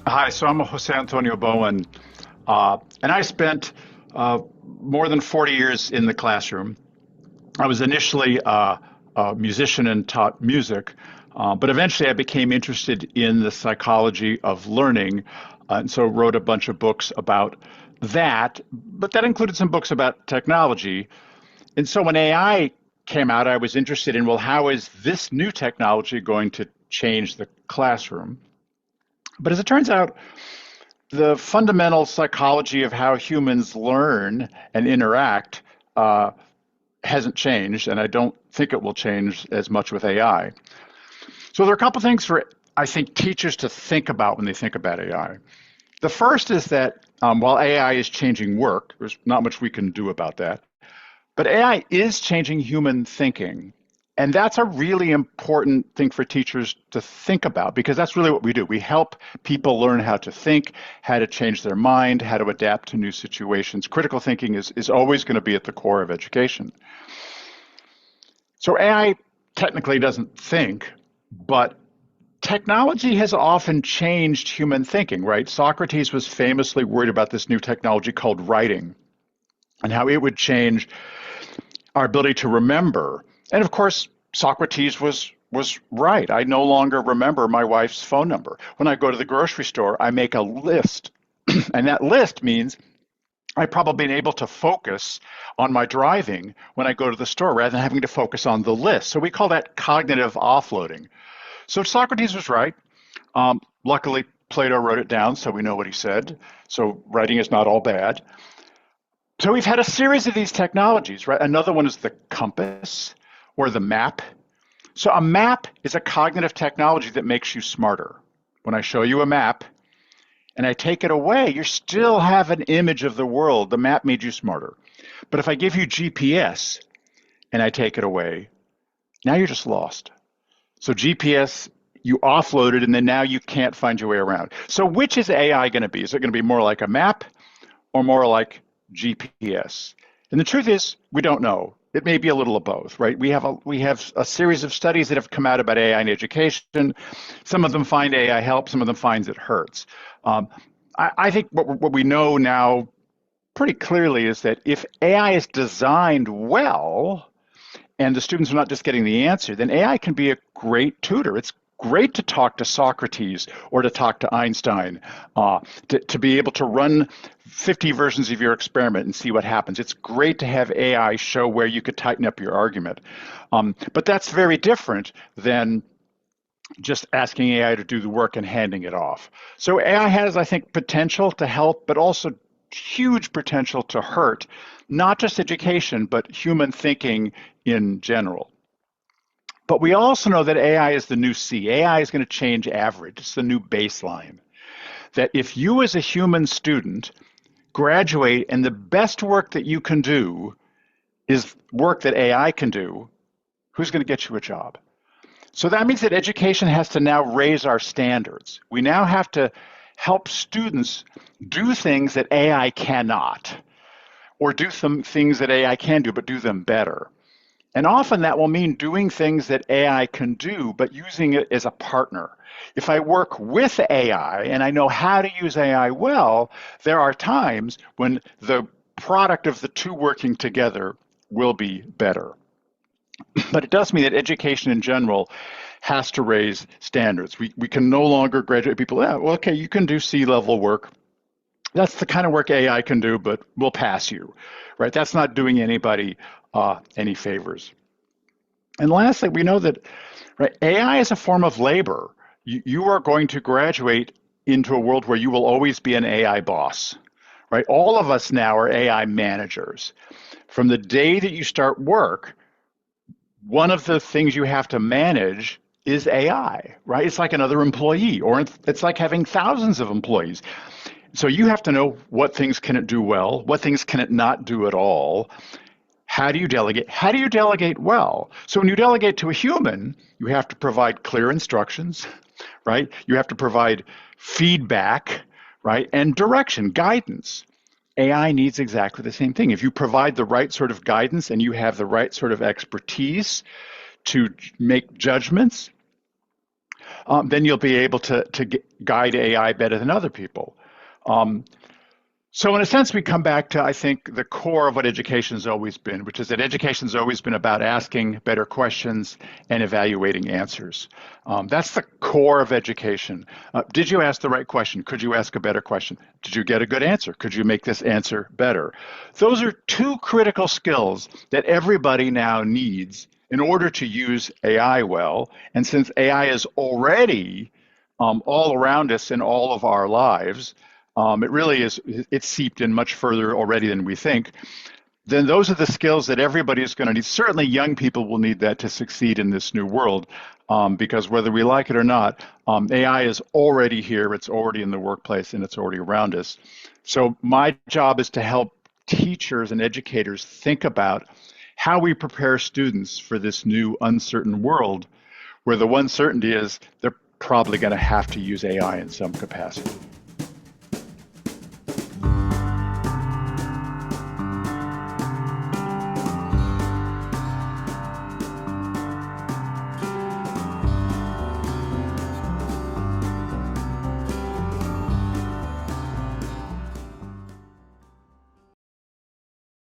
Hi, so I'm José Antonio Bowen, and I spent more than 40 years in the classroom. I was initially a musician and taught music, but eventually I became interested in the psychology of learning, and so wrote a bunch of books about that. But that included some books about technology. And so when AI came out, I was interested in, well, how is this new technology going to change the classroom? But as it turns out, the fundamental psychology of how humans learn and interact uh, hasn't changed, and I don't think it will change as much with AI. So there are a couple things for I think teachers to think about when they think about AI. The first is that while AI is changing work, there's not much we can do about that. But AI is changing human thinking. And that's a really important thing for teachers to think about because that's really what we do. We help people learn how to think, how to change their mind, how to adapt to new situations. Critical thinking is always going to be at the core of education. So AI technically doesn't think, but technology has often changed human thinking, right? Socrates was famously worried about this new technology called writing and how it would change our ability to remember. And of course, Socrates was right. I no longer remember my wife's phone number. When I go to the grocery store, I make a list. And that list means I probably been able to focus on my driving when I go to the store rather than having to focus on the list. So we call that cognitive offloading. So Socrates was right. Luckily, Plato wrote it down, so we know what he said. So writing is not all bad. So we've had a series of these technologies, right? Another one is the compass or the map. So a map is a cognitive technology that makes you smarter. When I show you a map and I take it away, you still have an image of the world. The map made you smarter. But if I give you GPS and I take it away, now you're just lost. So GPS, you offload it and then now you can't find your way around. So which is AI going to be? Is it going to be more like a map or more like GPS? And the truth is, we don't know. It may be a little of both, right? We have a series of studies that have come out about AI in education. Some of them find AI helps, some of them finds it hurts. Um, I think what we know now pretty clearly is that if AI is designed well, and the students are not just getting the answer, then AI can be a great tutor. It's great to talk to Socrates or to talk to Einstein, to be able to run 50 versions of your experiment and see what happens. It's great to have AI show where you could tighten up your argument. But that's very different than just asking AI to do the work and handing it off. So AI has, I think, potential to help, but also huge potential to hurt, not just education, but human thinking in general. But we also know that AI is the new C. AI is going to change average. It's the new baseline. That if you as a human student graduate and the best work that you can do is work that AI can do, who's going to get you a job? So that means that education has to now raise our standards. We now have to help students do things that AI cannot, or do some things that AI can do, but do them better. And often that will mean doing things that AI can do, but using it as a partner. If I work with AI and I know how to use AI well, there are times when the product of the two working together will be better. But it does mean that education in general has to raise standards. We can no longer graduate people, yeah, well, okay, you can do C-level work. That's the kind of work AI can do, but we'll pass you, right? That's not doing anybody any favors. And lastly, we know that right, AI is a form of labor. You are going to graduate into a world where you will always be an AI boss, right? All of us now are AI managers. From the day that you start work, one of the things you have to manage is AI, right? It's like another employee, or it's like having thousands of employees. So you have to know what things can it do well, what things can it not do at all. How do you delegate? How do you delegate well? So when you delegate to a human, you have to provide clear instructions, right? You have to provide feedback, right? And direction, guidance. AI needs exactly the same thing. If you provide the right sort of guidance and you have the right sort of expertise to make judgments, then you'll be able to guide AI better than other people. Um, so in a sense, we come back to, I think, the core of what education has always been, which is that education has always been about asking better questions and evaluating answers. That's the core of education. Did you ask the right question? Could you ask a better question? Did you get a good answer? Could you make this answer better? Those are two critical skills that everybody now needs in order to use AI well. And since AI is already all around us in all of our lives, it really is, it's seeped in much further already than we think. Then those are the skills that everybody is going to need. Certainly young people will need that to succeed in this new world, because whether we like it or not, AI is already here, it's already in the workplace, and it's already around us. So my job is to help teachers and educators think about how we prepare students for this new uncertain world, where the one certainty is they're probably going to have to use AI in some capacity.